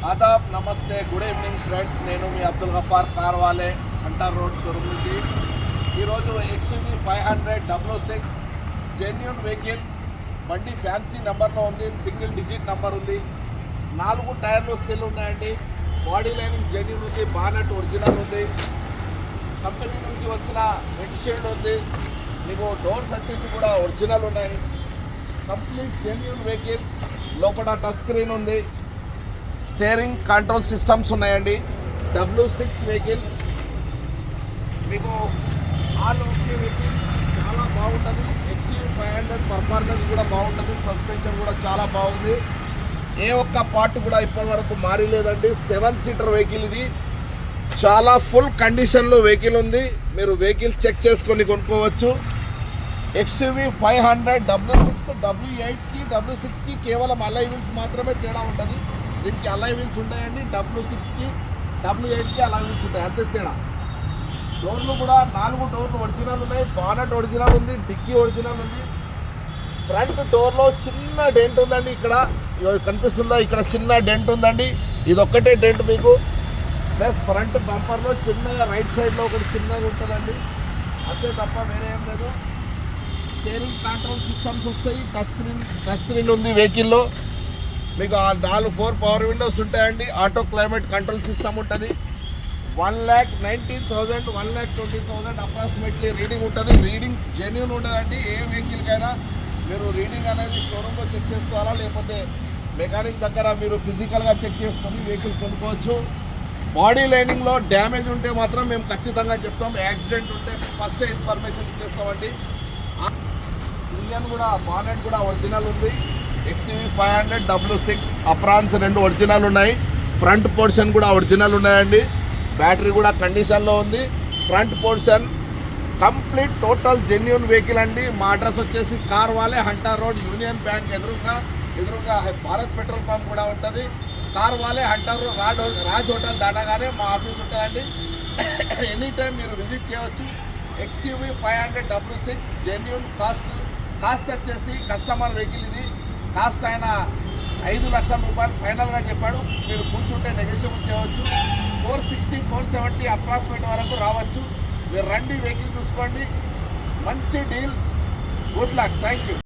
आदाब नमस्ते good evening friends నేను మీ అబ్దుల్ గఫార్ కార్ వాలే హంటర్ రోడ్ షోరూమ్ నుంచి ఈరోజు ఎక్స్యూవీ 500 జెన్యూన్ వెహికల్ బండి ఫ్యాన్సీ నెంబర్లో ఉంది, సింగిల్ డిజిట్ నెంబర్ ఉంది, 4 టైర్లు సెల్ ఉన్నాయండి, బాడీ లైనింగ్ జెన్యూన్ ఉంది, బానెట్ ఒరిజినల్ ఉంది, కంపెనీ నుంచి వచ్చిన విండ్షీల్డ్ ఉంది, మీకు డోర్స్ వచ్చేసి కూడా ఒరిజినల్ ఉన్నాయి, కంప్లీట్ జెన్యూన్ వెహికల్, లోపల టచ్ స్క్రీన్ ఉంది, స్టీరింగ్ కంట్రోల్ సిస్టమ్స్ ఉన్నాయండి, W6 వెహికల్, మీకు ఆల్ ఓకే వెహికల్ చాలా బాగుంటుంది, ఎక్స్యూవీ 500 పర్ఫార్మెన్స్ కూడా బాగుంటుంది, సస్పెన్షన్ కూడా చాలా బాగుంది, ఏ ఒక్క పార్ట్ కూడా ఇప్పటి వరకు మారలేదండి, 7 సీటర్ వెహికల్ ఇది, చాలా ఫుల్ కండిషన్లో వెహికల్ ఉంది, మీరు వెహికల్ చెక్ చేసుకొని కొనుక్కోవచ్చు. ఎక్స్యూవీ 500 W6 W8కి W6కి కేవలం అలై వీల్స్ మాత్రమే తేడా ఉంటుంది, దీనికి అలై వీల్స్ ఉంటాయండి, W6కి W8కి అలై వీల్స్ ఉంటాయి, అంతే తేడా. డోర్లు కూడా 4 డోర్లు ఒరిజినల్ ఉన్నాయి, బానెట్ ఒరిజినల్ ఉంది, డిక్కీ ఒరిజినల్ ఉంది, ఫ్రంట్ డోర్లో చిన్న డెంట్ ఉందండి, ఇక్కడ కనిపిస్తుందా, ఇక్కడ చిన్న డెంట్ ఉందండి, ఇది ఒక్కటే డెంట్ మీకు, ప్లస్ ఫ్రంట్ బంపర్లో చిన్నగా రైట్ సైడ్లో ఒకటి చిన్నగా ఉంటుందండి, అంతే తప్ప వేరే ఏం లేదు. స్టీరింగ్ కంట్రోల్ సిస్టమ్స్ వస్తాయి, టచ్ స్క్రీన్ ఉంది వెహికల్లో, మీకు 4 పవర్ విండోస్ ఉంటాయండి, ఆటో క్లైమేట్ కంట్రోల్ సిస్టమ్ ఉంటుంది, 1,19,000 1,20,000 అప్రాక్సిమేట్లీ రీడింగ్ ఉంటుంది, రీడింగ్ జెన్యూన్ ఉంటుందండి, ఏ వెహికల్కైనా మీరు రీడింగ్ అనేది షోరూంలో చెక్ చేసుకోవాలా, లేకపోతే మెకానిక్ దగ్గర మీరు ఫిజికల్గా చెక్ చేసుకొని వెహికల్ కొనుక్కోవచ్చు. బాడీ లైనింగ్లో డ్యామేజ్ ఉంటే మాత్రం మేము ఖచ్చితంగా చెప్తాం, యాక్సిడెంట్ ఉంటే ఫస్ట్ ఇన్ఫర్మేషన్ ఇచ్చేస్తామండి. ఇంజన్ కూడా బానెట్ కూడా ఒరిజినల్ ఉంది, ఎక్స్యూవీ 500 W6 అప్రాన్స్ 2 ఒరిజినల్ ఉన్నాయి, ఫ్రంట్ పోర్షన్ కూడా ఒరిజినల్ ఉన్నాయండి, బ్యాటరీ కూడా కండిషన్లో ఉంది, front portion complete total genuine vehicle అండి. మా అడ్రస్ వచ్చేసి కార్ వాలే హంటర్ రోడ్, యూనియన్ బ్యాంక్ ఎదురుగా భారత్ పెట్రోల్ పంప్ కూడా ఉంటుంది, కార్ వాలే హంటర్ రోడ్ రాజ్ హోటల్ దాటగానే మా ఆఫీస్ ఉంటుందండి, ఎనీ టైం మీరు విజిట్ చేయవచ్చు. ఎక్స్యూవీ 500 W6 జెన్యూన్ కాస్ట్ వచ్చేసి కస్టమర్ వెహికల్ ఇది, కాస్ట్ ఆయన 5 లక్షల రూపాయలు ఫైనల్గా చెప్పాడు, మీరు కూర్చుంటే నెగోషియబుల్ చేయవచ్చు, 460 470 అప్రాక్సిమేట్ వరకు రావచ్చు. మీరు రండి, వెహికల్ చూసుకోండి, మంచి deal, good luck, thank you.